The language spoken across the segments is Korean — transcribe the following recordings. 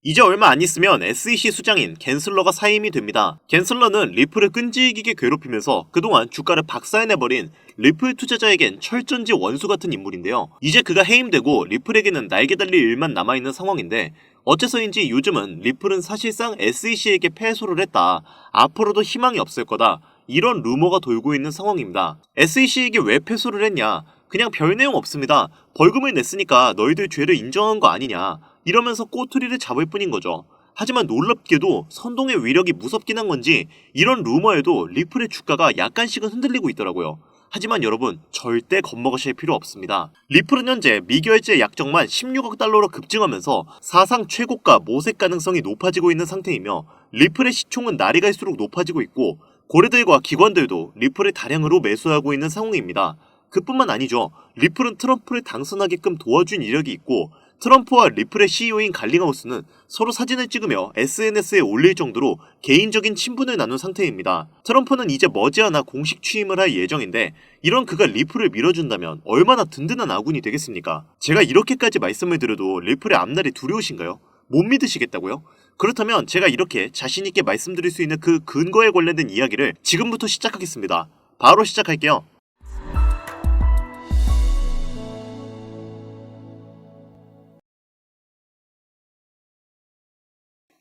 이제 얼마 안 있으면 SEC 수장인 갠슬러가 사임이 됩니다. 갠슬러는 리플을 끈질기게 괴롭히면서 그동안 주가를 박살내버린 리플 투자자에겐 철전지 원수 같은 인물인데요. 이제 그가 해임되고 리플에게는 날개 달릴 일만 남아있는 상황인데 어째서인지 요즘은 리플은 사실상 SEC에게 패소를 했다. 앞으로도 희망이 없을 거다. 이런 루머가 돌고 있는 상황입니다. SEC에게 왜 패소를 했냐? 그냥 별 내용 없습니다. 벌금을 냈으니까 너희들 죄를 인정한 거 아니냐. 이러면서 꼬투리를 잡을 뿐인 거죠. 하지만 놀랍게도 선동의 위력이 무섭긴 한 건지 이런 루머에도 리플의 주가가 약간씩은 흔들리고 있더라고요. 하지만 여러분 절대 겁먹으실 필요 없습니다. 리플은 현재 미결제 약정만 16억 달러로 급증하면서 사상 최고가 모색 가능성이 높아지고 있는 상태이며 리플의 시총은 날이 갈수록 높아지고 있고 고래들과 기관들도 리플을 다량으로 매수하고 있는 상황입니다. 그뿐만 아니죠. 리플은 트럼프를 당선하게끔 도와준 이력이 있고 트럼프와 리플의 CEO인 갈링하우스는 서로 사진을 찍으며 SNS에 올릴 정도로 개인적인 친분을 나눈 상태입니다. 트럼프는 이제 머지않아 공식 취임을 할 예정인데 이런 그가 리플을 밀어준다면 얼마나 든든한 아군이 되겠습니까? 제가 이렇게까지 말씀을 드려도 리플의 앞날이 두려우신가요? 못 믿으시겠다고요? 그렇다면 제가 이렇게 자신있게 말씀드릴 수 있는 그 근거에 관련된 이야기를 지금부터 시작하겠습니다. 바로 시작할게요.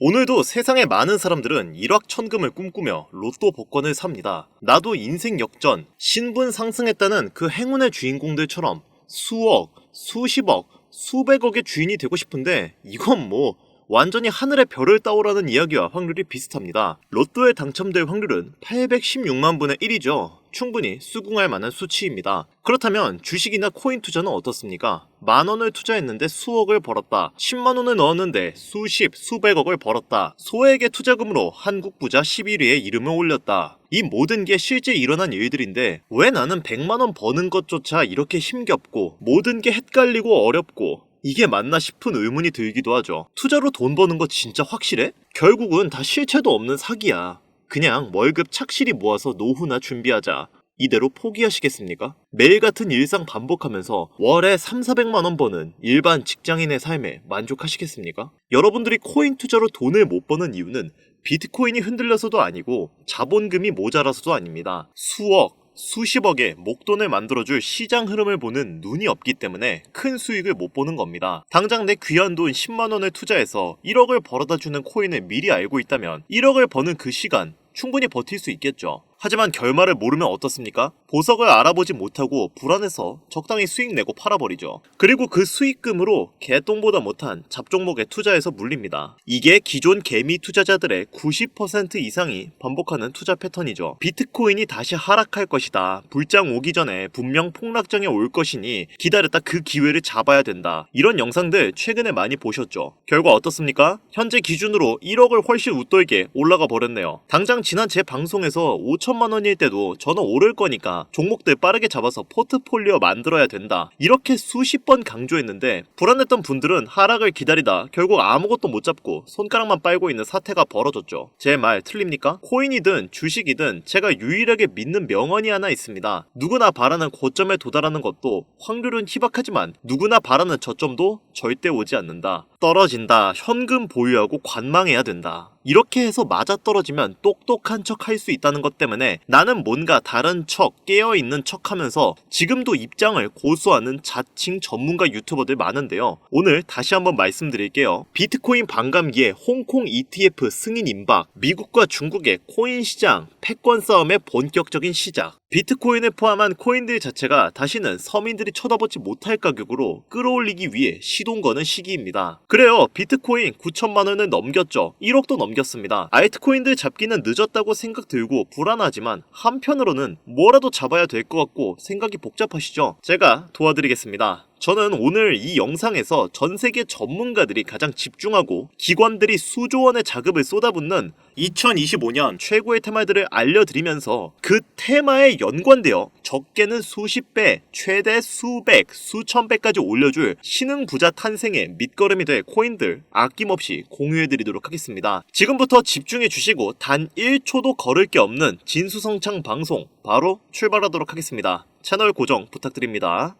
오늘도 세상의 많은 사람들은 일확천금을 꿈꾸며 로또 복권을 삽니다. 나도 인생 역전, 신분 상승했다는 그 행운의 주인공들처럼 수억, 수십억, 수백억의 주인이 되고 싶은데 이건 뭐 완전히 하늘의 별을 따오라는 이야기와 확률이 비슷합니다. 로또에 당첨될 확률은 816만 분의 1이죠. 충분히 수긍할 만한 수치입니다. 그렇다면 주식이나 코인 투자는 어떻습니까? 만원을 투자했는데 수억을 벌었다. 10만원을 넣었는데 수십, 수백억을 벌었다. 소액의 투자금으로 한국 부자 11위에 이름을 올렸다. 이 모든 게 실제 일어난 일들인데 왜 나는 100만원 버는 것조차 이렇게 힘겹고 모든 게 헷갈리고 어렵고 이게 맞나 싶은 의문이 들기도 하죠. 투자로 돈 버는 거 진짜 확실해? 결국은 다 실체도 없는 사기야. 그냥 월급 착실히 모아서 노후나 준비하자. 이대로 포기하시겠습니까? 매일 같은 일상 반복하면서 월에 3,400만원 버는 일반 직장인의 삶에 만족하시겠습니까? 여러분들이 코인 투자로 돈을 못 버는 이유는 비트코인이 흔들려서도 아니고 자본금이 모자라서도 아닙니다. 수억, 수십억의 목돈을 만들어줄 시장 흐름을 보는 눈이 없기 때문에 큰 수익을 못 보는 겁니다. 당장 내 귀한 돈 10만원을 투자해서 1억을 벌어다주는 코인을 미리 알고 있다면 1억을 버는 그 시간 충분히 버틸 수 있겠죠. 하지만 결말을 모르면 어떻습니까? 보석을 알아보지 못하고 불안해서 적당히 수익 내고 팔아버리죠. 그리고 그 수익금으로 개똥보다 못한 잡종목에 투자해서 물립니다. 이게 기존 개미 투자자들의 90% 이상이 반복하는 투자 패턴이죠. 비트코인이 다시 하락할 것이다. 불장 오기 전에 분명 폭락장에 올 것이니 기다렸다 그 기회를 잡아야 된다. 이런 영상들 최근에 많이 보셨죠. 결과 어떻습니까? 현재 기준으로 1억을 훨씬 웃돌게 올라가 버렸네요. 당장 지난 제 방송에서 5천만 원일 때도 저는 오를 거니까 종목들 빠르게 잡아서 포트폴리오 만들어야 된다. 이렇게 수십 번 강조했는데 불안했던 분들은 하락을 기다리다 결국 아무것도 못 잡고 손가락만 빨고 있는 사태가 벌어졌죠. 제 말 틀립니까? 코인이든 주식이든 제가 유일하게 믿는 명언이 하나 있습니다. 누구나 바라는 고점에 도달하는 것도 확률은 희박하지만 누구나 바라는 저점도 절대 오지 않는다. 떨어진다. 현금 보유하고 관망해야 된다. 이렇게 해서 맞아떨어지면 똑똑한 척 할 수 있다는 것 때문에 나는 뭔가 다른 척, 깨어있는 척 하면서 지금도 입장을 고수하는 자칭 전문가 유튜버들 많은데요. 오늘 다시 한번 말씀드릴게요. 비트코인 반감기에 홍콩 ETF 승인 임박, 미국과 중국의 코인 시장, 패권 싸움의 본격적인 시작. 비트코인을 포함한 코인들 자체가 다시는 서민들이 쳐다보지 못할 가격으로 끌어올리기 위해 시동 거는 시기입니다. 그래요. 비트코인 9천만원을 넘겼죠. 1억도 넘겼습니다. 알트코인들 잡기는 늦었다고 생각 들고 불안하지만 한편으로는 뭐라도 잡아야 될 것 같고 생각이 복잡하시죠? 제가 도와드리겠습니다. 저는 오늘 이 영상에서 전 세계 전문가들이 가장 집중하고 기관들이 수조 원의 자금을 쏟아붓는 2025년 최고의 테마들을 알려드리면서 그 테마에 연관되어 적게는 수십 배, 최대 수백, 수천 배까지 올려줄 신흥 부자 탄생의 밑거름이 될 코인들 아낌없이 공유해드리도록 하겠습니다. 지금부터 집중해 주시고 단 1초도 거를 게 없는 진수성찬 방송 바로 출발하도록 하겠습니다. 채널 고정 부탁드립니다.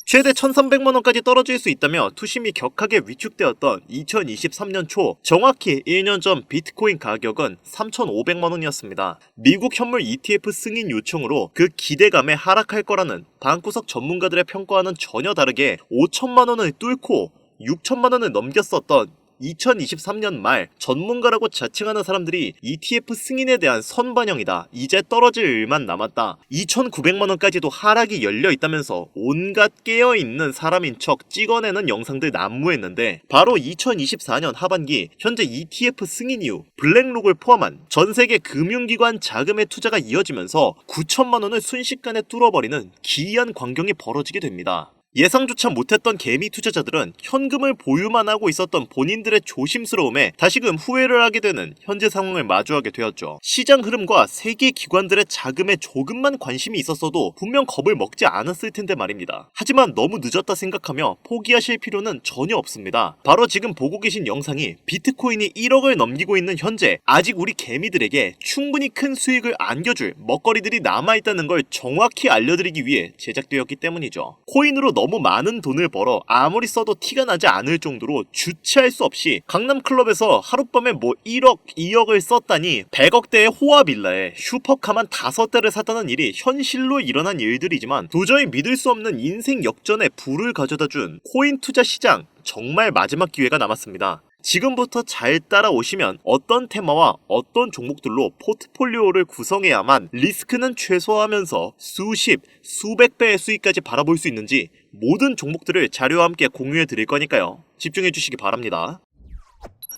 최대 1300만원까지 떨어질 수 있다며 투심이 격하게 위축되었던 2023년 초 정확히 1년 전 비트코인 가격은 3500만원이었습니다. 미국 현물 ETF 승인 요청으로 그 기대감에 하락할 거라는 방구석 전문가들의 평가와는 전혀 다르게 5천만원을 뚫고 6천만원을 넘겼었던 2023년 말 전문가라고 자칭하는 사람들이 ETF 승인에 대한 선반영이다. 이제 떨어질 일만 남았다. 2,900만원까지도 하락이 열려있다면서 온갖 깨어있는 사람인 척 찍어내는 영상들 난무했는데 바로 2024년 하반기 현재 ETF 승인 이후 블랙록을 포함한 전세계 금융기관 자금의 투자가 이어지면서 9천만원을 순식간에 뚫어버리는 기이한 광경이 벌어지게 됩니다. 예상조차 못했던 개미 투자자들은 현금을 보유만 하고 있었던 본인들의 조심스러움에 다시금 후회를 하게 되는 현재 상황을 마주하게 되었죠. 시장 흐름과 세계 기관들의 자금에 조금만 관심이 있었어도 분명 겁을 먹지 않았을 텐데 말입니다. 하지만 너무 늦었다 생각하며 포기하실 필요는 전혀 없습니다. 바로 지금 보고 계신 영상이 비트코인이 1억을 넘기고 있는 현재 아직 우리 개미들에게 충분히 큰 수익을 안겨줄 먹거리들이 남아있다는 걸 정확히 알려드리기 위해 제작되었기 때문이죠. 코인으로 너무 많은 돈을 벌어 아무리 써도 티가 나지 않을 정도로 주체할 수 없이 강남클럽에서 하룻밤에 1억, 2억을 썼다니 100억대의 호화빌라에 슈퍼카만 5대를 샀다는 일이 현실로 일어난 일들이지만 도저히 믿을 수 없는 인생 역전에 불을 가져다준 코인 투자 시장 정말 마지막 기회가 남았습니다. 지금부터 잘 따라오시면 어떤 테마와 어떤 종목들로 포트폴리오를 구성해야만 리스크는 최소화하면서 수십, 수백 배의 수익까지 바라볼 수 있는지 모든 종목들을 자료와 함께 공유해 드릴 거니까요. 집중해 주시기 바랍니다.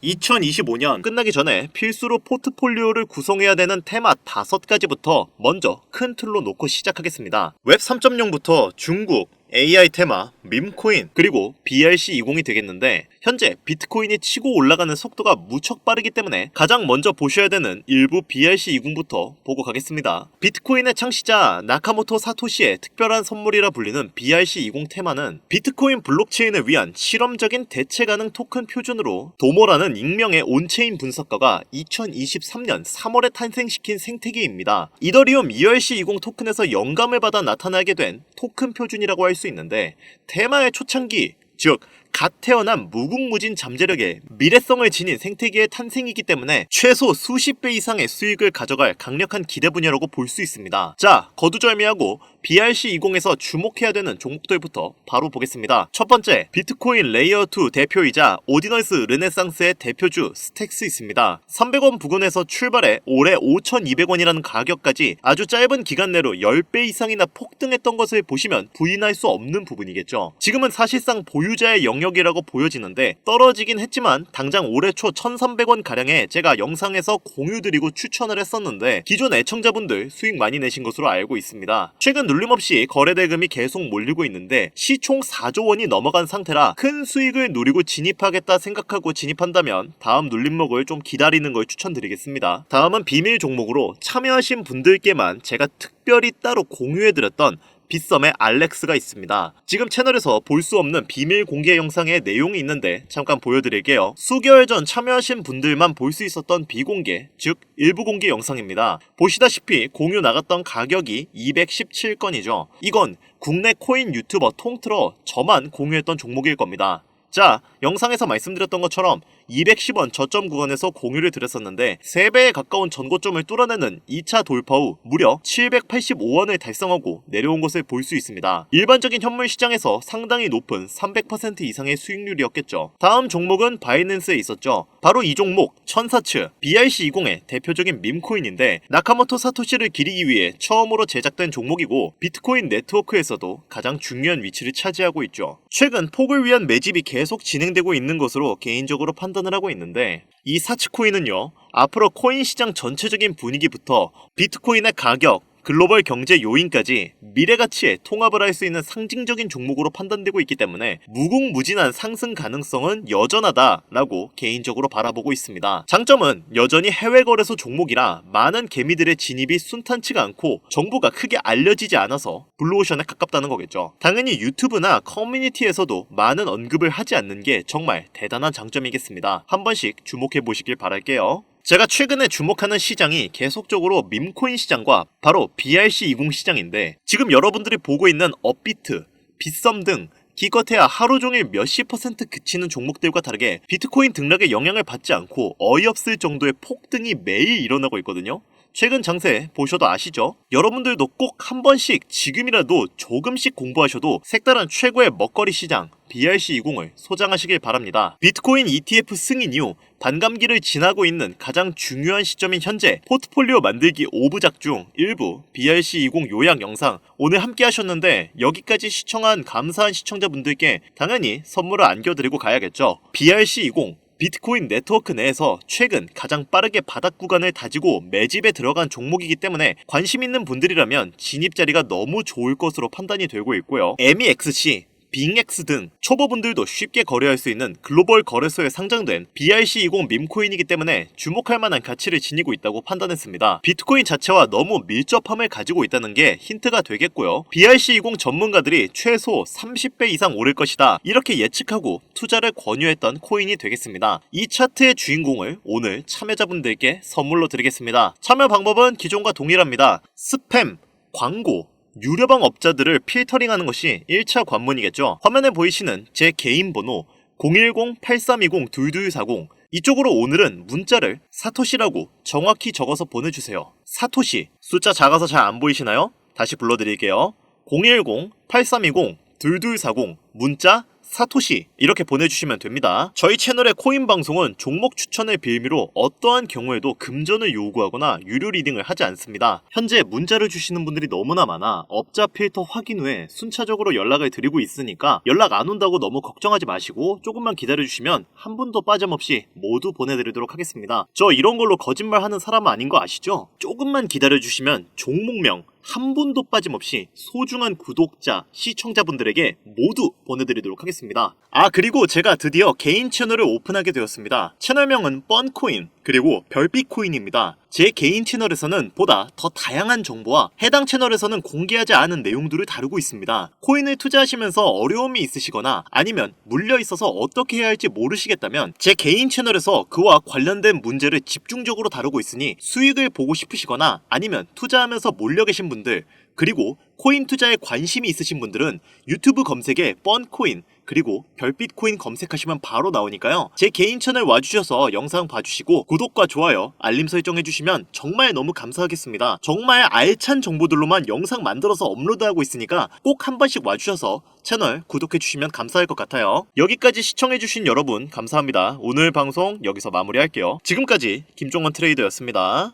2025년 끝나기 전에 필수로 포트폴리오를 구성해야 되는 테마 5가지부터 먼저 큰 틀로 놓고 시작하겠습니다. 웹 3.0부터 중국, AI 테마, 밈코인, 그리고 BRC20이 되겠는데 현재 비트코인이 치고 올라가는 속도가 무척 빠르기 때문에 가장 먼저 보셔야 되는 일부 BRC20부터 보고 가겠습니다. 비트코인의 창시자 나카모토 사토시의 특별한 선물이라 불리는 BRC20 테마는 비트코인 블록체인을 위한 실험적인 대체 가능 토큰 표준으로 도모라는 익명의 온체인 분석가가 2023년 3월에 탄생시킨 생태계입니다. 이더리움 ERC20 토큰에서 영감을 받아 나타나게 된 토큰 표준이라고 할 수 있는데 테마의 초창기, 즉 갓 태어난 무궁무진 잠재력에 미래성을 지닌 생태계의 탄생이기 때문에 최소 수십 배 이상의 수익을 가져갈 강력한 기대 분야라고 볼 수 있습니다. 자, 거두절미하고 BRC20에서 주목해야 되는 종목들부터 바로 보겠습니다. 첫 번째, 비트코인 레이어2 대표이자 오디너스 르네상스의 대표주 스택스 있습니다. 300원 부근에서 출발해 올해 5,200원이라는 가격까지 아주 짧은 기간 내로 10배 이상이나 폭등했던 것을 보시면 부인할 수 없는 부분이겠죠. 지금은 사실상 보유자의 영역이라고 보여지는데 떨어지긴 했지만 당장 올해 초 1,300원 가량에 제가 영상에서 공유드리고 추천을 했었는데 기존 애청자분들 수익 많이 내신 것으로 알고 있습니다. 최근 눌림없이 거래대금이 계속 몰리고 있는데 시총 4조 원이 넘어간 상태라 큰 수익을 노리고 진입하겠다 생각하고 진입한다면 다음 눌림목을 좀 기다리는 걸 추천드리겠습니다. 다음은 비밀 종목으로 참여하신 분들께만 제가 특별히 따로 공유해드렸던 빗썸의 알렉스가 있습니다. 지금 채널에서 볼 수 없는 비밀 공개 영상의 내용이 있는데 잠깐 보여드릴게요. 수개월 전 참여하신 분들만 볼 수 있었던 비공개, 즉 일부 공개 영상입니다. 보시다시피 공유 나갔던 가격이 217건이죠. 이건 국내 코인 유튜버 통틀어 저만 공유했던 종목일 겁니다. 자, 영상에서 말씀드렸던 것처럼 210원 저점 구간에서 공유를 드렸었는데 3배에 가까운 전고점을 뚫어내는 2차 돌파 후 무려 785원을 달성하고 내려온 것을 볼 수 있습니다. 일반적인 현물 시장에서 상당히 높은 300% 이상의 수익률이었겠죠. 다음 종목은 바이낸스에 있었죠. 바로 이 종목 천사츠 BRC20의 대표적인 밈코인인데 나카모토 사토시를 기리기 위해 처음으로 제작된 종목이고 비트코인 네트워크에서도 가장 중요한 위치를 차지하고 있죠. 최근 폭을 위한 매집이 계속 진행되고 있는 것으로 개인적으로 판단을 하고 있는데 이 사츠코인은요, 앞으로 코인 시장 전체적인 분위기부터 비트코인의 가격, 글로벌 경제 요인까지 미래 가치에 통합을 할 수 있는 상징적인 종목으로 판단되고 있기 때문에 무궁무진한 상승 가능성은 여전하다라고 개인적으로 바라보고 있습니다. 장점은 여전히 해외 거래소 종목이라 많은 개미들의 진입이 순탄치가 않고 정보가 크게 알려지지 않아서 블루오션에 가깝다는 거겠죠. 당연히 유튜브나 커뮤니티에서도 많은 언급을 하지 않는 게 정말 대단한 장점이겠습니다. 한 번씩 주목해 보시길 바랄게요. 제가 최근에 주목하는 시장이 계속적으로 밈코인 시장과 바로 BRC20 시장인데 지금 여러분들이 보고 있는 업비트, 빗썸 등 기껏해야 하루 종일 몇십 퍼센트 그치는 종목들과 다르게 비트코인 등락에 영향을 받지 않고 어이없을 정도의 폭등이 매일 일어나고 있거든요. 최근 장세 보셔도 아시죠? 여러분들도 꼭 한 번씩 지금이라도 조금씩 공부하셔도 색다른 최고의 먹거리 시장 BRC20을 소장하시길 바랍니다. 비트코인 ETF 승인 이후 반감기를 지나고 있는 가장 중요한 시점인 현재 포트폴리오 만들기 5부작 중 일부 BRC20 요약 영상 오늘 함께 하셨는데 여기까지 시청한 감사한 시청자분들께 당연히 선물을 안겨드리고 가야겠죠. BRC20 비트코인 네트워크 내에서 최근 가장 빠르게 바닥 구간을 다지고 매집에 들어간 종목이기 때문에 관심 있는 분들이라면 진입 자리가 너무 좋을 것으로 판단이 되고 있고요. MEXC, 빙엑스 등 초보분들도 쉽게 거래할 수 있는 글로벌 거래소에 상장된 BRC20 밈코인이기 때문에 주목할 만한 가치를 지니고 있다고 판단했습니다. 비트코인 자체와 너무 밀접함을 가지고 있다는 게 힌트가 되겠고요. BRC20 전문가들이 최소 30배 이상 오를 것이다 이렇게 예측하고 투자를 권유했던 코인이 되겠습니다. 이 차트의 주인공을 오늘 참여자분들께 선물로 드리겠습니다. 참여 방법은 기존과 동일합니다. 스팸, 광고, 유료방 업자들을 필터링하는 것이 1차 관문이겠죠. 화면에 보이시는 제 개인 번호 010-8320-2240 이쪽으로 오늘은 문자를 사토시라고 정확히 적어서 보내주세요. 사토시, 숫자 작아서 잘 안 보이시나요? 다시 불러드릴게요. 010-8320-2240 문자 사토시 이렇게 보내주시면 됩니다. 저희 채널의 코인 방송은 종목 추천의 빌미로 어떠한 경우에도 금전을 요구하거나 유료 리딩을 하지 않습니다. 현재 문자를 주시는 분들이 너무나 많아 업자 필터 확인 후에 순차적으로 연락을 드리고 있으니까 연락 안 온다고 너무 걱정하지 마시고 조금만 기다려주시면 한 분도 빠짐없이 모두 보내드리도록 하겠습니다. 저 이런 걸로 거짓말하는 사람은 아닌 거 아시죠? 조금만 기다려주시면 종목명 한 분도 빠짐없이 소중한 구독자, 시청자분들에게 모두 보내드리도록 하겠습니다. 그리고 제가 드디어 개인 채널을 오픈하게 되었습니다. 채널명은 뻔코인 그리고 별빛코인입니다. 제 개인 채널에서는 보다 더 다양한 정보와 해당 채널에서는 공개하지 않은 내용들을 다루고 있습니다. 코인을 투자하시면서 어려움이 있으시거나 아니면 물려 있어서 어떻게 해야 할지 모르시겠다면 제 개인 채널에서 그와 관련된 문제를 집중적으로 다루고 있으니 수익을 보고 싶으시거나 아니면 투자하면서 몰려 계신 분들 그리고 코인 투자에 관심이 있으신 분들은 유튜브 검색에 뻔코인 그리고 별빛코인 검색하시면 바로 나오니까요. 제 개인 채널 와주셔서 영상 봐주시고 구독과 좋아요, 알림 설정 해주시면 정말 너무 감사하겠습니다. 정말 알찬 정보들로만 영상 만들어서 업로드하고 있으니까 꼭 한 번씩 와주셔서 채널 구독해주시면 감사할 것 같아요. 여기까지 시청해주신 여러분 감사합니다. 오늘 방송 여기서 마무리할게요. 지금까지 김종원 트레이더였습니다.